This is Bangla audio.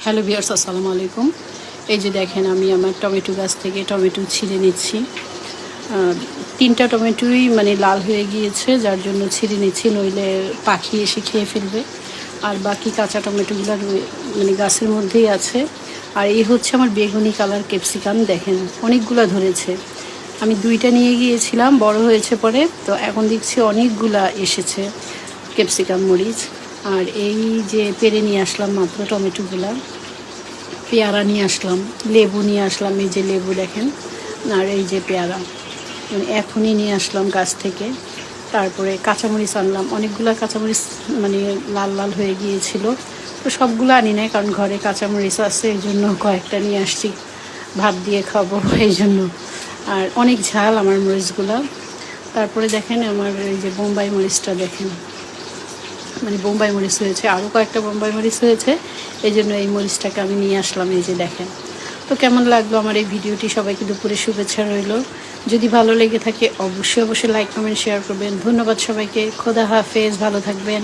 হ্যালো ভিউয়ার্স, আসসালামু আলাইকুম। এই যে দেখেন, আমি আমার টমেটো গাছ থেকে টমেটো ছিঁড়ে নিচ্ছি। তিনটা টমেটোই মানে লাল হয়ে গিয়েছে, যার জন্য ছিঁড়ে নিচ্ছি, নইলে পাখি এসে খেয়ে ফেলবে। আর বাকি কাঁচা টমেটোগুলো মানে গাছের মধ্যেই আছে। আর এই হচ্ছে আমার বেগুনি কালার ক্যাপসিকাম। দেখেন অনেকগুলো ধরেছে। আমি দুইটা নিয়ে গিয়েছিলাম, বড় হয়েছে পরে, তো এখন দেখছি অনেকগুলা এসেছে ক্যাপসিকাম মরিচ। আর এই যে পেরে নিয়ে আসলাম মাত্র টমেটোগুলা, পেয়ারা নিয়ে আসলাম, লেবু নিয়ে আসলাম, এই যে লেবু দেখেন, আর এই যে পেয়ারা মানে এখনই নিয়ে আসলাম গাছ থেকে। তারপরে কাঁচামরিচ আনলাম, অনেকগুলো কাঁচামরিচ মানে লাল লাল হয়ে গিয়েছিল, তো সবগুলো আনি নাই, কারণ ঘরে কাঁচামরিচ আছে, এই জন্য কয়েকটা নিয়ে আসছি, ভাত দিয়ে খাবো এই জন্য। আর অনেক ঝাল আমার মরিচগুলো। তারপরে দেখেন আমার এই যে বোম্বাই মরিচটা দেখেন, মানে বোম্বাই মরিচ হয়েছে, আরও কয়েকটা বোম্বাই মরিচ হয়েছে, এই জন্য এই মরিচটাকে আমি নিয়ে আসলাম। এই যে দেখেন। তো কেমন লাগলো আমার এই ভিডিওটি? সবাইকে দুপুরে শুভেচ্ছা রইল। যদি ভালো লেগে থাকে অবশ্যই লাইক কমেন্ট শেয়ার করবেন। ধন্যবাদ সবাইকে। খোদা হাফেজ, ভালো থাকবেন।